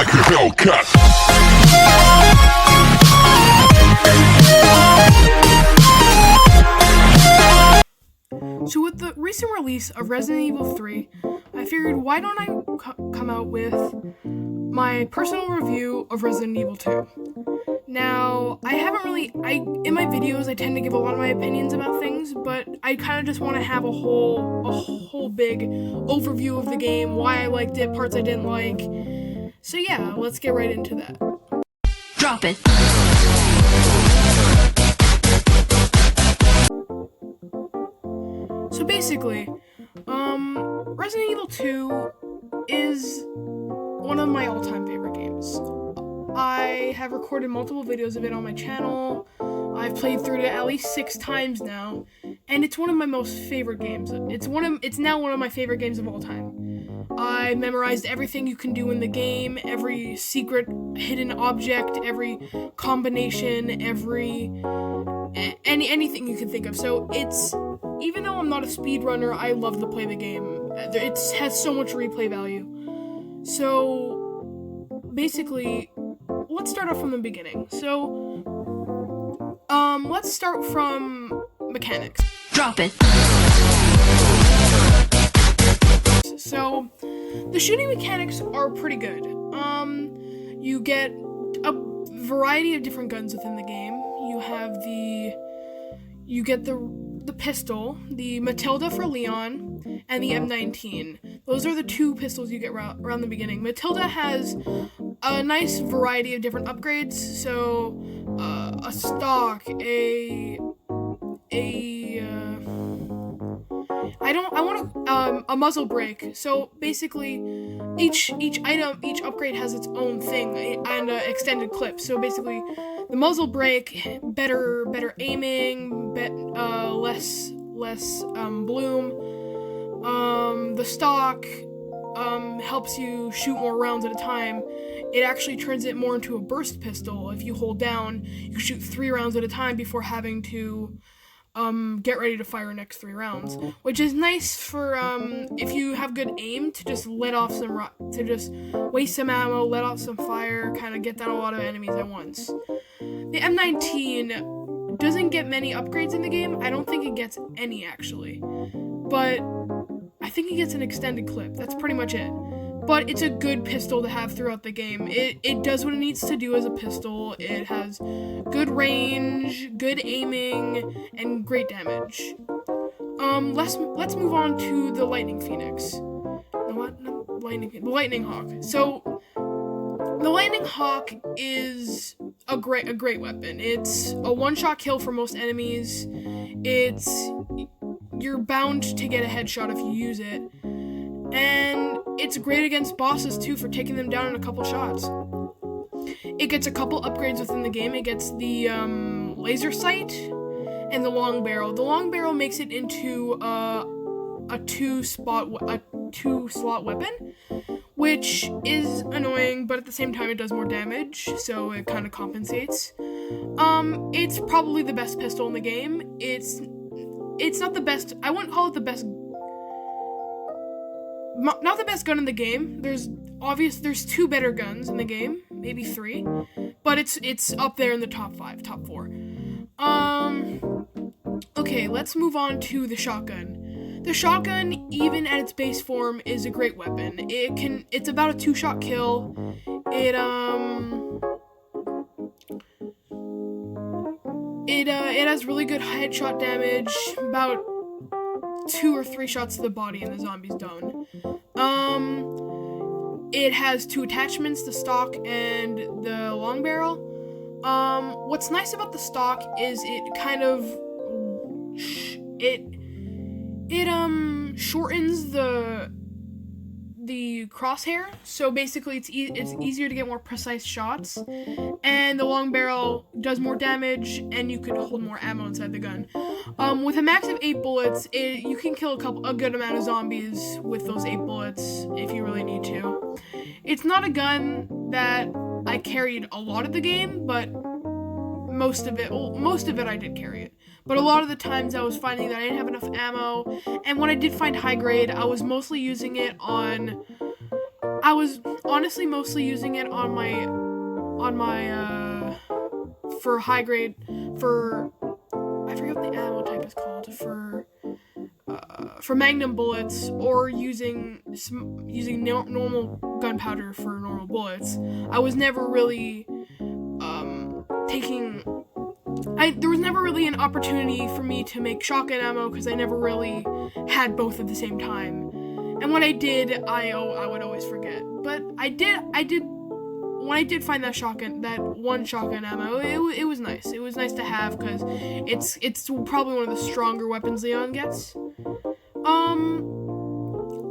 like a Hellcat. So with the recent release of Resident Evil 3, I figured why don't I come out with my personal review of Resident Evil 2. Now, I haven't really, in my videos I tend to give a lot of my opinions about things, but I kind of just want to have a whole big overview of the game, why I liked it, parts I didn't like. So yeah, let's get right into that. Drop it. So basically, Resident Evil 2 is one of my all-time favorite games. I have recorded multiple videos of it on my channel. I've played through it at least 6 times now, and it's one of my most favorite games. It's now one of my favorite games of all time. I memorized everything you can do in the game, every secret hidden object, every combination, anything you can think of. So even though I'm not a speedrunner, I love to play the game. It has so much replay value. So basically, let's start off from the beginning. So, let's start from mechanics. Drop it. So, the shooting mechanics are pretty good. You get a variety of different guns within the game. You get the pistol, the Matilda for Leon, and the M19. Those are the 2 pistols you get around the beginning. Matilda has a nice variety of different upgrades, so a stock, a muzzle brake. So basically, each upgrade has its own thing and an extended clip. So basically, the muzzle brake, better aiming, less bloom. The stock helps you shoot more rounds at a time. It actually turns it more into a burst pistol. If you hold down, you can shoot 3 rounds at a time before having to get ready to fire next 3 rounds, which is nice for if you have good aim to just just waste some ammo, let off some fire, kind of get down a lot of enemies at once. The M19 doesn't get many upgrades in the game. I don't think it gets any actually, but I think it gets an extended clip. That's pretty much it. But it's a good pistol to have throughout the game. It does what it needs to do as a pistol. It has good range, good aiming, and great damage. Let's move on to the Lightning Phoenix. The Lightning Hawk. So the Lightning Hawk is a great weapon. It's a one-shot kill for most enemies. You're bound to get a headshot if you use it. And it's great against bosses too for taking them down in a couple shots. It gets a couple upgrades within the game. It gets the laser sight and the long barrel. The long barrel makes it into a two-slot weapon, which is annoying, but at the same time it does more damage, so it kind of compensates. It's probably the best pistol in the game. It's not the best. I wouldn't call it the best. Not the best gun in the game. There's 2 better guns in the game, maybe 3, but it's up there in the top 4. Okay, let's move on to the shotgun. The shotgun, even at its base form, is a great weapon. It's about a 2-shot kill. It has really good headshot damage, about 2 or 3 shots to the body and the zombie's done. It has 2 attachments, the stock and the long barrel. What's nice about the stock is it kind of shortens the crosshair, so basically it's easier to get more precise shots, and the long barrel does more damage, and you could hold more ammo inside the gun. With a max of 8 bullets, you can kill a good amount of zombies with those 8 bullets if you really need to. It's not a gun that I carried a lot of the game, but most of it I did carry it. But a lot of the times I was finding that I didn't have enough ammo, and when I did find high grade, I was mostly using it on I was honestly mostly using it on my for high grade, for, I forget what the ammo type is called, for magnum bullets, or using normal gunpowder for normal bullets. I was never really there was never really an opportunity for me to make shotgun ammo because I never really had both at the same time. And when I did, I would always forget. But I did when I did find that one shotgun ammo, it was nice. It was nice to have because it's probably one of the stronger weapons Leon gets.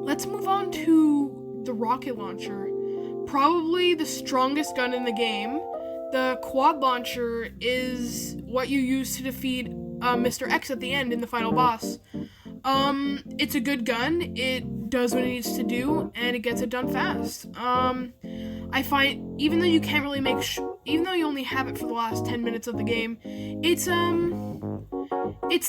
Let's move on to the rocket launcher. Probably the strongest gun in the game. The quad launcher is what you use to defeat Mr. X at the end in the final boss. It's a good gun. It does what it needs to do, and it gets it done fast. I find, even though you can't really even though you only have it for the last 10 minutes of the game, it's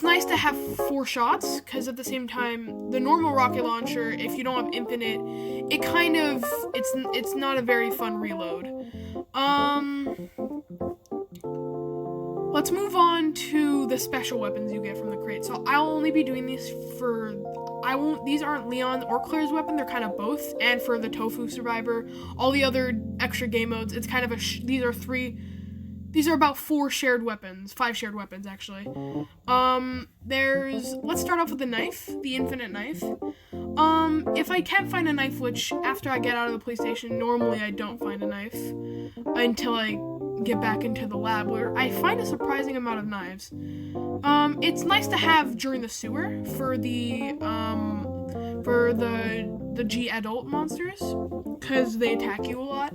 nice to have 4 shots, because at the same time, the normal rocket launcher, if you don't have infinite, it's not a very fun reload. Let's move on to the special weapons you get from the crate. So I'll only be doing these these aren't Leon or Claire's weapon, they're kind of both. And for the Tofu Survivor, all the other extra game modes, it's kind of these are about 5 shared weapons actually. Let's start off with the knife, the infinite knife. If I can't find a knife, which after I get out of the police station, normally I don't find a knife until I get back into the lab, where I find a surprising amount of knives. It's nice to have during the sewer for the G adult monsters, because they attack you a lot.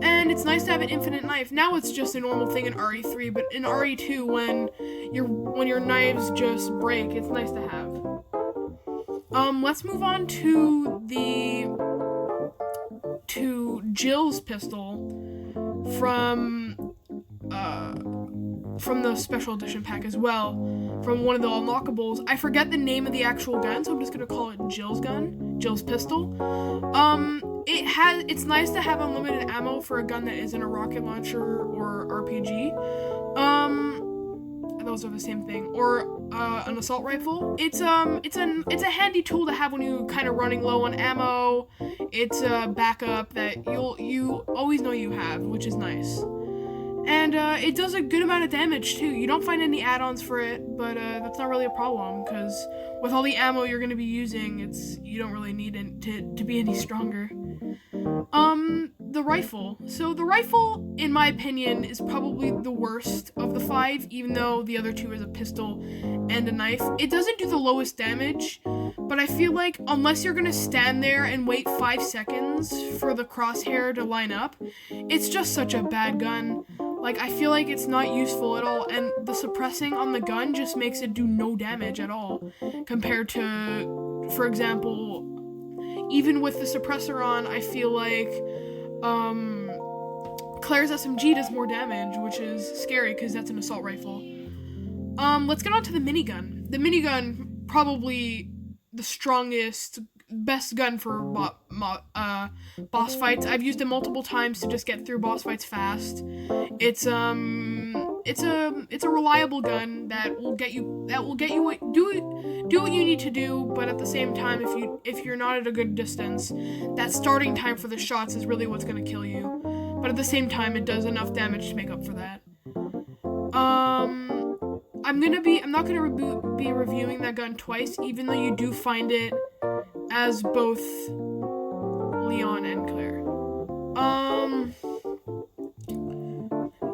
And it's nice to have an infinite knife. Now it's just a normal thing in RE3, but in RE2, when your knives just break, it's nice to have. Let's move on to Jill's pistol from the special edition pack as well, from one of the unlockables. I forget the name of the actual gun, so I'm just gonna call it Jill's pistol. It's nice to have unlimited ammo for a gun that isn't a rocket launcher or RPG. Those are the same thing. Or an assault rifle. It's a handy tool to have when you kind of running low on ammo. It's a backup that you always know you have, which is nice. And it does a good amount of damage too. You don't find any add-ons for it, but that's not really a problem, because with all the ammo you're going to be using, you don't really need it to be any stronger. The rifle. So the rifle, in my opinion, is probably the worst of the 5, even though the other 2 is a pistol and a knife. It doesn't do the lowest damage, but I feel like unless you're gonna stand there and wait 5 seconds for the crosshair to line up, it's just such a bad gun. Like, I feel like it's not useful at all, and the suppressing on the gun just makes it do no damage at all, compared to, for example, even with the suppressor on, I feel like Claire's SMG does more damage, which is scary because that's an assault rifle. Let's get on to the minigun. The minigun, probably the strongest, best gun for boss fights. I've used it multiple times to just get through boss fights fast. It's a reliable gun that will get you do what you need to do, but at the same time, if you're not at a good distance, that starting time for the shots is really what's gonna kill you. But at the same time, it does enough damage to make up for that. I'm not gonna be reviewing that gun twice, even though you do find it as both Leon and Claire.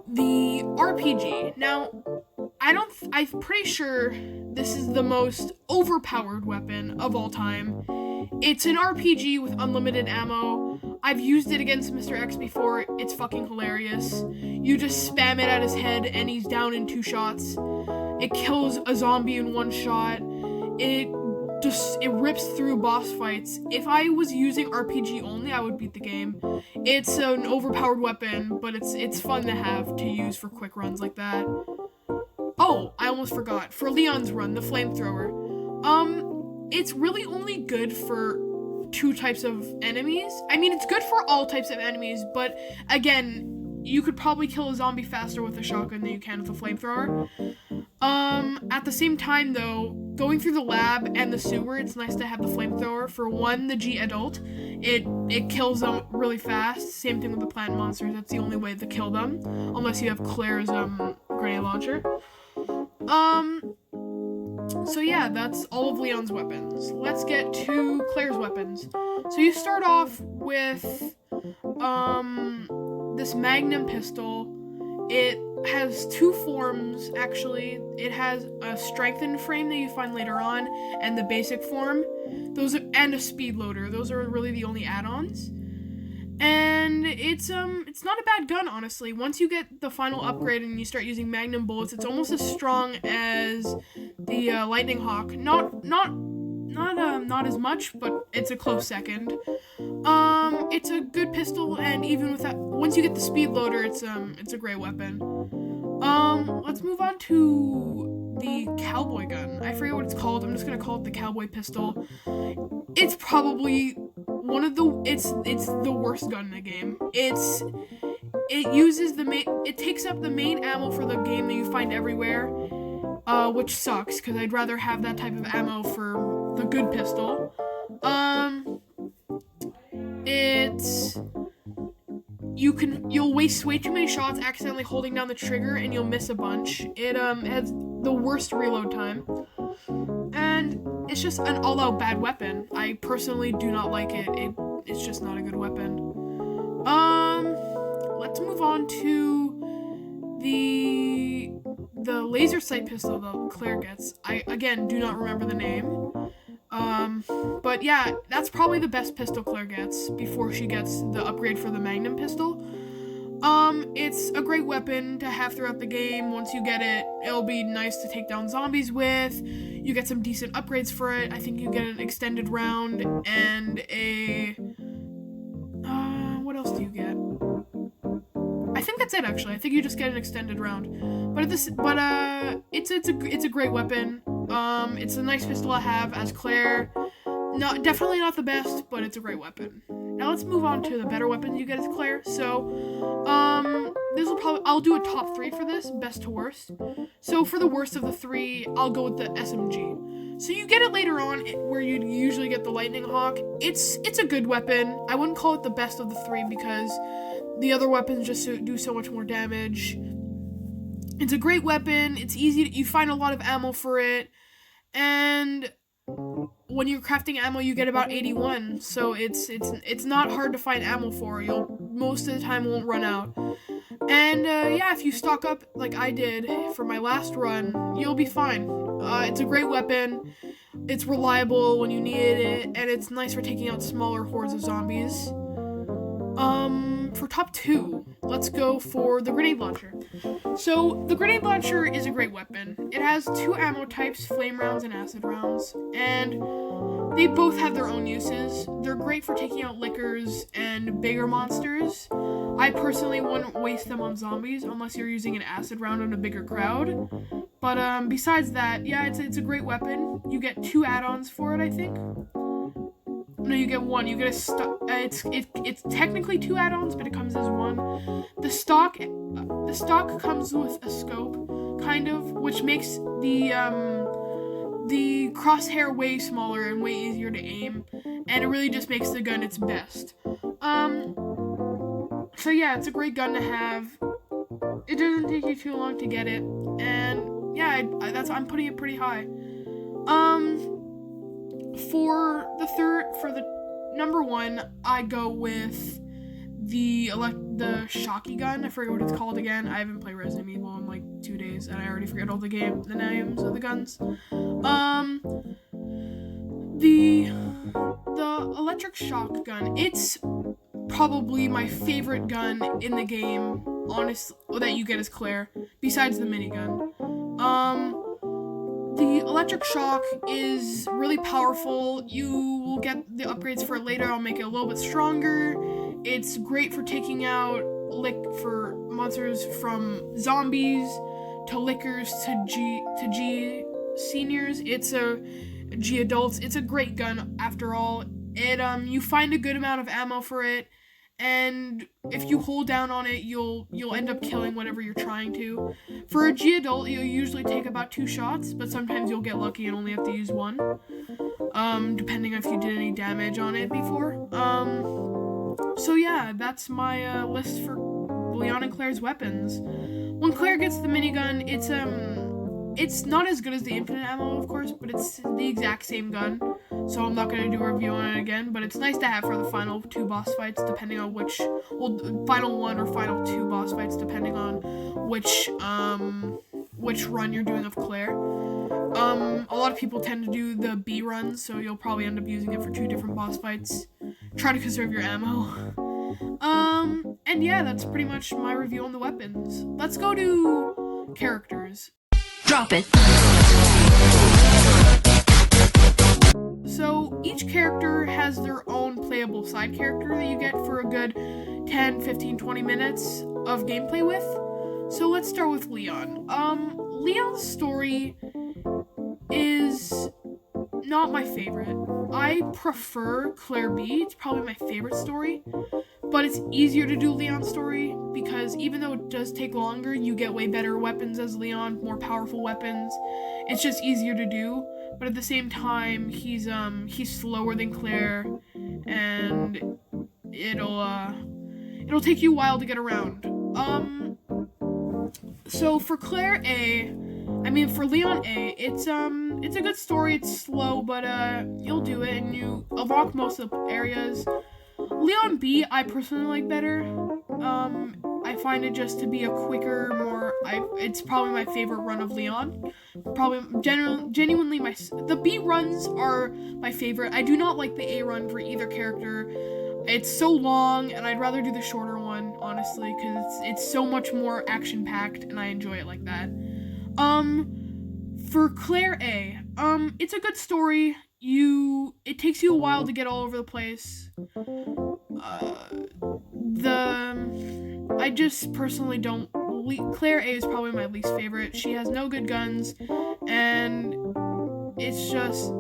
The RPG. Now, I'm pretty sure this is the most overpowered weapon of all time. It's an RPG with unlimited ammo. I've used it against Mr. X before. It's fucking hilarious. You just spam it at his head and he's down in 2 shots. It kills a zombie in 1 shot. It rips through boss fights. If I was using RPG only, I would beat the game. It's an overpowered weapon, but it's fun to have to use for quick runs like that. Oh, I almost forgot. For Leon's run, the flamethrower. It's really only good for two types of enemies. I mean, it's good for all types of enemies, but again, you could probably kill a zombie faster with a shotgun than you can with a flamethrower. At the same time though, going through the lab and the sewer, it's nice to have the flamethrower. For one, the G adult, it kills them really fast. Same thing with the plant monsters. That's the only way to kill them, unless you have Claire's grenade launcher. So yeah, that's all of Leon's weapons. Let's get to Claire's weapons. So you start off with this Magnum pistol. It has two forms, actually. It has a strengthened frame that you find later on, and the basic form. And a speed loader. Those are really the only add-ons. And it's not a bad gun, honestly. Once you get the final upgrade and you start using Magnum bullets, it's almost as strong as the Lightning Hawk. Not as much, but it's a close second. It's a good pistol, and even with that, once you get the speed loader, it's a great weapon. Let's move on to the cowboy gun. I forget what it's called. I'm just gonna call it the cowboy pistol. It's probably it's the worst gun in the game. It takes up the main ammo for the game that you find everywhere, which sucks because I'd rather have that type of ammo for the good pistol. You'll waste way too many shots accidentally holding down the trigger and you'll miss a bunch. It has the worst reload time. And it's just an all-out bad weapon. I personally do not like it. It's just not a good weapon. Let's move on to the laser sight pistol that Claire gets. I, again, do not remember the name. But yeah, that's probably the best pistol Claire gets before she gets the upgrade for the Magnum pistol. It's a great weapon to have throughout the game. Once you get it, it'll be nice to take down zombies with. You get some decent upgrades for it. I think you get an extended round and what else do you get? I think that's it, actually. I think you just get an extended round. But it's a great weapon. It's a nice pistol to have as Claire. Definitely not the best, but it's a great weapon. Now let's move on to the better weapons you get as Claire. So, I'll do a top 3 for this, best to worst. So for the worst of the 3, I'll go with the SMG. So you get it later on, where you'd usually get the Lightning Hawk. It's a good weapon. I wouldn't call it the best of the 3 because the other weapons just do so much more damage. It's a great weapon. It's easy. You find a lot of ammo for it, and when you're crafting ammo, you get about 81. So it's not hard to find ammo for. You'll most of the time won't run out. And yeah, if you stock up like I did for my last run, you'll be fine. It's a great weapon. It's reliable when you need it, and it's nice for taking out smaller hordes of zombies. For top 2, let's go for the grenade launcher. So the grenade launcher is a great weapon. It has 2 ammo types, flame rounds and acid rounds, and they both have their own uses. They're great for taking out lickers and bigger monsters. I personally wouldn't waste them on zombies unless you're using an acid round on a bigger crowd. But besides that, yeah, it's a great weapon. You get 2 add-ons for it, I think. No, you get 1. You get a stock. It's technically 2 add-ons, but it comes as 1. The stock comes with a scope, kind of, which makes the crosshair way smaller and way easier to aim, and it really just makes the gun its best. So yeah, it's a great gun to have. It doesn't take you too long to get it, and yeah, I'm putting it pretty high. For the number 1, I go with the Shocky gun. I forget what it's called again. I haven't played Resident Evil in like 2 days, and I already forget all the names of the guns. The electric shock gun. It's probably my favorite gun in the game, honestly, that you get as Claire, besides the minigun. The electric shock is really powerful. You will get the upgrades for it later. I'll make it a little bit stronger. It's great for taking out for monsters from zombies to lickers to G seniors. It's a G adults. It's a great gun after all. You find a good amount of ammo for it, and if you hold down on it, you'll end up killing whatever you're trying to. For a G adult, you'll usually take about 2 shots, but sometimes you'll get lucky and only have to use 1. Depending if you did any damage on it before. So yeah, that's my list for Leon and Claire's weapons. When Claire gets the minigun, it's not as good as the infinite ammo, of course, but it's the exact same gun. So I'm not going to do a review on it again, but it's nice to have for the final 2 boss fights, depending on final 1 or final 2 boss fights, depending on which run you're doing of Claire. A lot of people tend to do the B runs, so you'll probably end up using it for 2 different boss fights. Try to conserve your ammo. And yeah, that's pretty much my review on the weapons. Let's go to characters. Drop it. So each character has their own playable side character that you get for a good 10, 15, 20 minutes of gameplay with. So let's start with Leon. Leon's story is not my favorite. I prefer Claire B. It's probably my favorite story, but it's easier to do Leon's story because even though it does take longer, you get way better weapons as Leon, more powerful weapons. It's just easier to do, but at the same time, he's slower than Claire, and it'll take you a while to get around. So for Claire A, for Leon A, it's a good story. It's slow, but you'll do it, and you unlock most of the areas. Leon B, I personally like better. I find it just to be a quicker, it's probably my favorite run of Leon. Probably genuinely the B runs are my favorite. I do not like the A run for either character. It's so long, and I'd rather do the shorter one, honestly, because it's so much more action-packed, and I enjoy it like that. For Claire A, it's a good story. It takes you a while to get all over the place. I just personally don't. Claire A is probably my least favorite. She has no good guns, and it's just.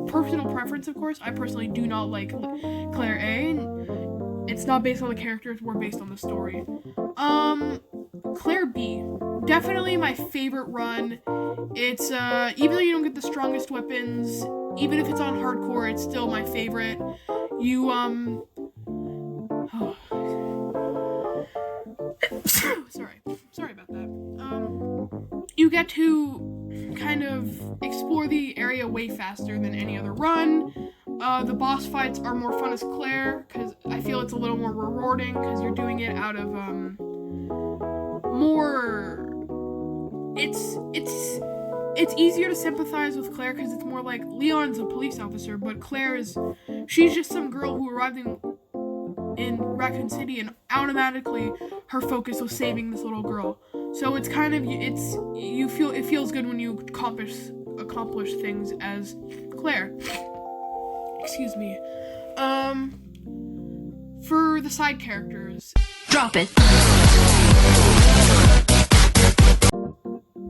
Personal preference, of course, I personally do not like Claire A. It's not based on the character, it's more based on the story. Claire B, definitely my favorite run. It's, even though you don't get the strongest weapons, even if it's on hardcore, it's still my favorite. Sorry about that. You get to kind of explore the area way faster than any other run. The boss fights are more fun as Claire, because I feel it's a little more rewarding, because you're doing it out of, it's easier to sympathize with Claire, because it's more like, Leon's a police officer, but she's just some girl who arrived in Raccoon City, and automatically her focus was saving this little girl. So it's kind of, it feels good when you accomplish things as Claire. Excuse me. For the side characters. Drop it.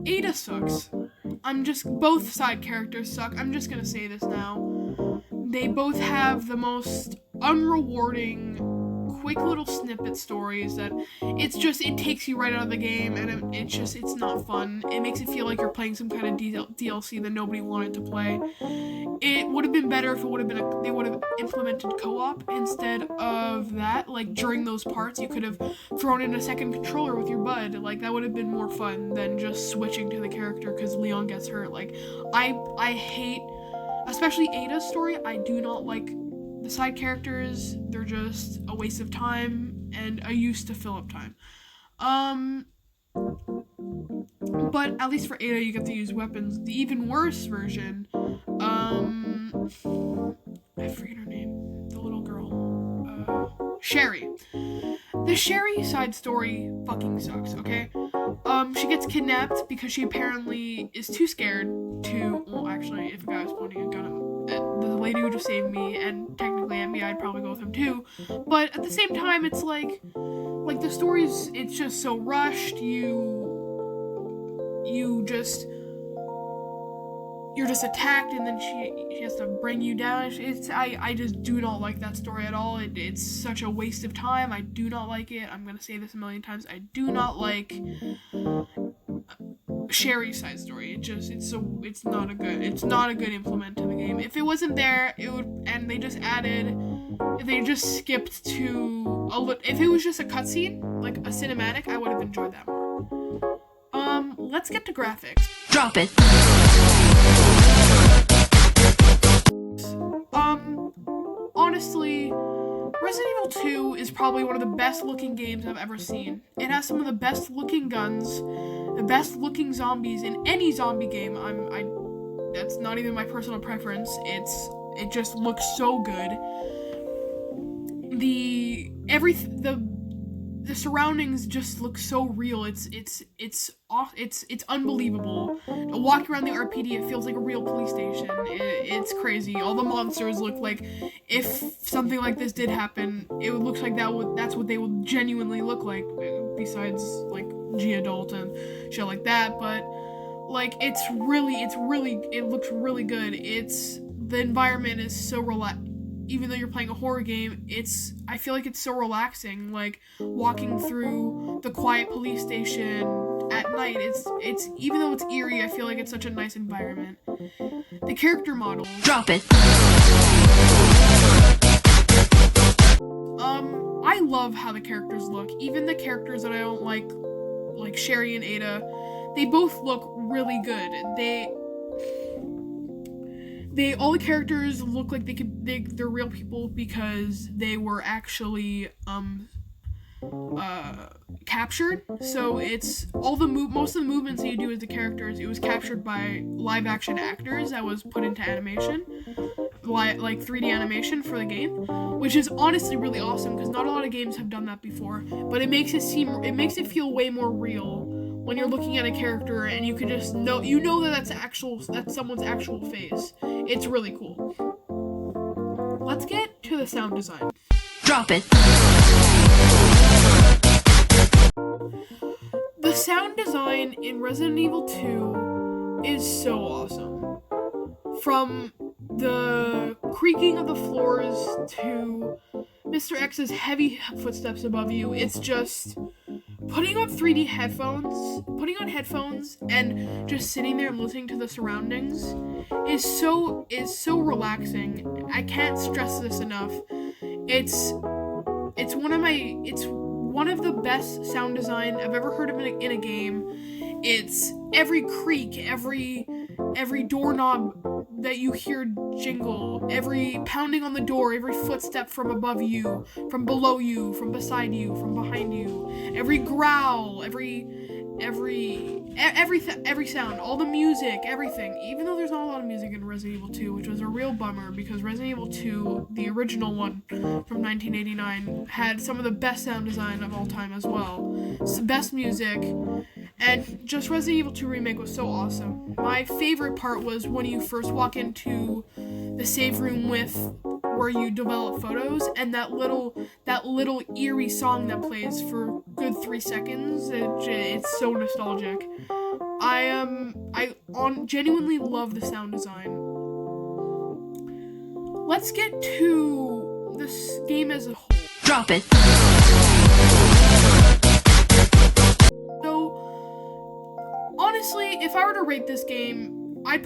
Ada sucks. Both side characters suck. I'm just gonna say this now. They both have the most unrewarding, quick little snippet stories that it takes you right out of the game, and it's not fun. It makes it feel like you're playing some kind of DLC that nobody wanted to play. It would have been better if they would have implemented co-op instead of that. Like, during those parts, you could have thrown in a second controller with your bud. Like, that would have been more fun than just switching to the character because Leon gets hurt. Like, I hate, especially Ada's story, I do not like the side characters. They're just a waste of time and a use to fill up time. But at least for Ada, you get to use weapons. The even worse version, I forget her name, the little girl, Sherry. The Sherry side story fucking sucks, okay? She gets kidnapped because she apparently is too scared to, well, actually, if a guy was pointing a gun at the lady who just saved me, and technically at me, I'd probably go with him too. But at the same time, it's like the story's, it's just so rushed. you're just attacked and then she has to bring you down. I just do not like that story at all. It's such a waste of time. I do not like it. I'm gonna say this a million times. I do not like Sherry's side story. It's not a good implement to the game. If it wasn't there, it would, and they just added, if they just skipped to if it was just a cutscene, like a cinematic, I would have enjoyed that more. Let's get to graphics. Drop it. Honestly, Resident Evil 2 is probably one of the best looking games I've ever seen. It has some of the best looking guns, the best looking zombies in any zombie game. That's not even my personal preference. It just looks so good. The surroundings just look so real. It's unbelievable. Walking around the RPD, it feels like a real police station. It's crazy. All the monsters look like, if something like this did happen, it would look like that's what they would genuinely look like. Besides like G-Adult and shit like that, but like it looks really good. The environment is so even though you're playing a horror game, I feel like it's so relaxing, like walking through the quiet police station at night. It's even though it's eerie, I feel like it's such a nice environment. The character models. Drop it. I love how the characters look. Even the characters that I don't like Sherry and Ada, they both look really good. All the characters look like they're real people because they were actually captured. So it's most of the movements that you do as the characters, it was captured by live action actors that was put into animation, like 3D animation for the game, which is honestly really awesome because not a lot of games have done that before. But it makes it feel way more real when you're looking at a character and you can just know that's someone's actual face. It's really cool. Let's get to the sound design. Drop it. The sound design in Resident Evil 2 is so awesome. From the creaking of the floors to Mr. X's heavy footsteps above you, it's just putting on headphones and just sitting there and listening to the surroundings is so relaxing. I can't stress this enough. It's one of the best sound design I've ever heard of in a game. It's every creak, every doorknob that you hear jingle, every pounding on the door, every footstep from above you, from below you, from beside you, from behind you, every growl, every sound, all the music, everything. Even though there's not a lot of music in Resident Evil 2, which was a real bummer because Resident Evil 2, the original one from 1989, had some of the best sound design of all time as well. It's the best music. And just Resident Evil 2 Remake was so awesome. My favorite part was when you first walk into the save room where you develop photos, and that little eerie song that plays for a good 3 seconds. It's so nostalgic. I genuinely love the sound design. Let's get to this game as a whole. Drop it. Honestly, if I were to rate this game, I'd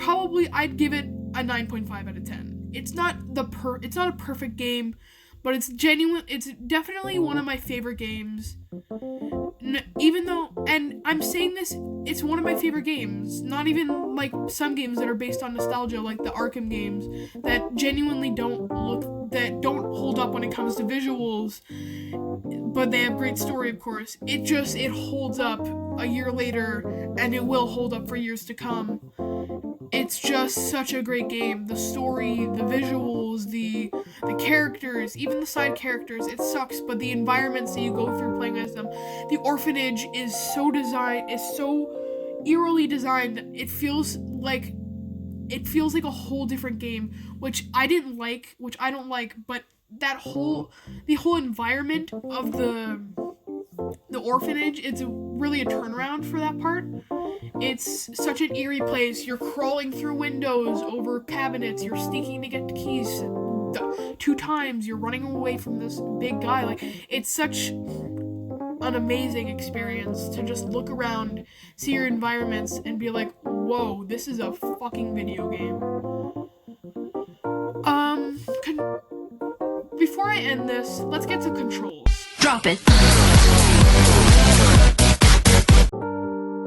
give it a 9.5 out of 10. It's not a perfect game, but it's definitely one of my favorite games. Even though, and I'm saying this, it's one of my favorite games. Not even like some games that are based on nostalgia, like the Arkham games, that genuinely don't hold up when it comes to visuals, but they have great story, of course. It holds up a year later, and it will hold up for years to come. It's just such a great game. The story, the visuals, the characters, even the side characters, it sucks, but the environments that you go through playing as them, the orphanage is so eerily designed. It feels like a whole different game, which I don't like, but the whole environment of the orphanage, it's really a turnaround for that part. It's such an eerie place. You're crawling through windows, over cabinets, you're sneaking to get the keys 2 times, you're running away from this big guy. Like, it's such an amazing experience to just look around, see your environments, and be like, whoa, this is a fucking video game. Before I end this, let's get to controls. Drop it.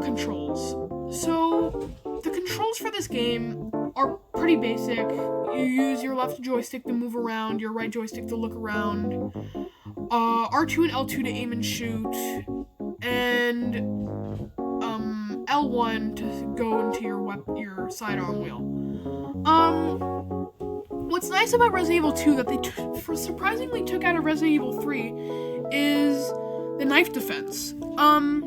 Controls. So, the controls for this game are pretty basic. You use your left joystick to move around, your right joystick to look around, R2 and L2 to aim and shoot, and L1 to go into your sidearm wheel. What's nice about Resident Evil 2 that they surprisingly took out of Resident Evil 3 is the knife defense.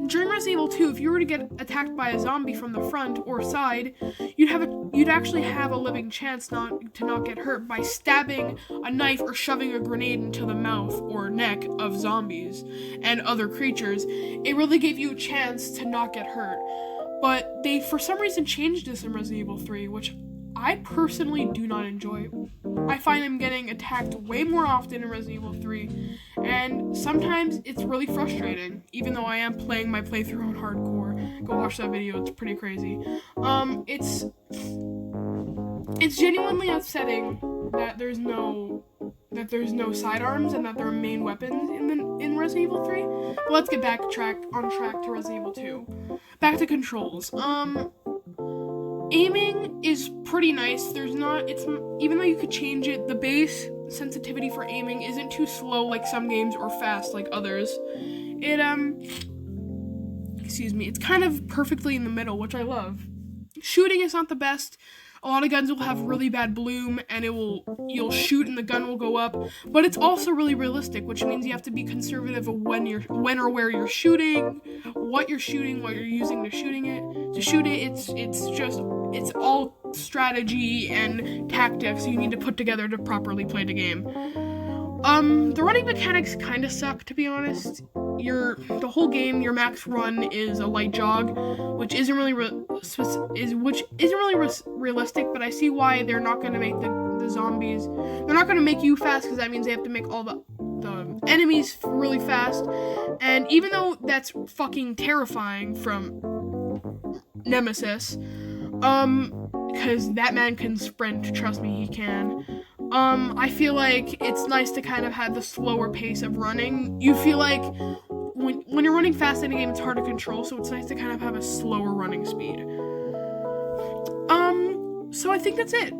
During Resident Evil 2, if you were to get attacked by a zombie from the front or side, you'd actually have a living chance to not get hurt by stabbing a knife or shoving a grenade into the mouth or neck of zombies and other creatures. It really gave you a chance to not get hurt. But they, for some reason, changed this in Resident Evil 3, which I personally do not enjoy. I find I'm getting attacked way more often in Resident Evil 3, and sometimes it's really frustrating, even though I am playing my playthrough on hardcore. Go watch that video, it's pretty crazy. It's genuinely upsetting that there's no sidearms and that there are main weapons in Resident Evil 3. But let's get on track to Resident Evil 2. Back to controls. Aiming is pretty nice. Even though you could change it, the base sensitivity for aiming isn't too slow like some games or fast like others. It's kind of perfectly in the middle, which I love. Shooting is not the best. A lot of guns will have really bad bloom, and you'll shoot and the gun will go up, but it's also really realistic, which means you have to be conservative of when or where you're shooting, what you're using to shoot it. It's all strategy and tactics you need to put together to properly play the game. The running mechanics kind of suck, to be honest. The whole game, your max run is a light jog, which isn't really realistic. But I see why they're not going to make the zombies. They're not going to make you fast, because that means they have to make all the enemies really fast. And even though that's fucking terrifying from Nemesis, because that man can sprint. Trust me, he can. I feel like it's nice to kind of have the slower pace of running. You feel like when you're running fast in a game, it's hard to control, so it's nice to kind of have a slower running speed. So I think that's it.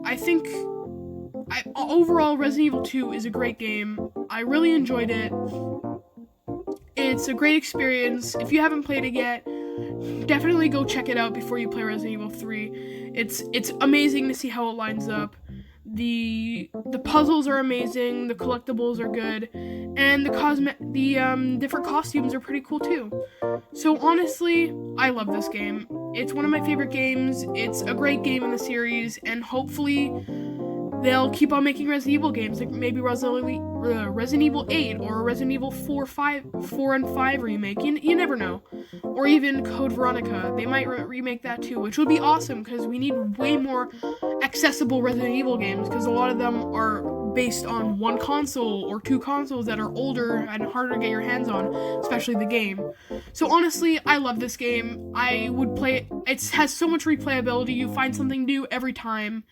Overall, Resident Evil 2 is a great game. I really enjoyed it. It's a great experience. If you haven't played it yet, definitely go check it out before you play Resident Evil 3. It's amazing to see how it lines up. The puzzles are amazing, the collectibles are good, and the different costumes are pretty cool too. So honestly, I love this game. It's one of my favorite games. It's a great game in the series, and hopefully they'll keep on making Resident Evil games, like maybe Resident Evil 8 or Resident Evil 4 and 5 remake. You never know. Or even Code Veronica. They might remake that too, which would be awesome, because we need way more accessible Resident Evil games, because a lot of them are based on one console or 2 consoles that are older and harder to get your hands on, especially the game. So honestly, I love this game. I would play it. It has so much replayability. You find something new every time.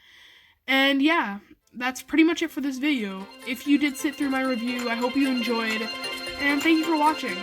And yeah, that's pretty much it for this video. If you did sit through my review, I hope you enjoyed, and thank you for watching.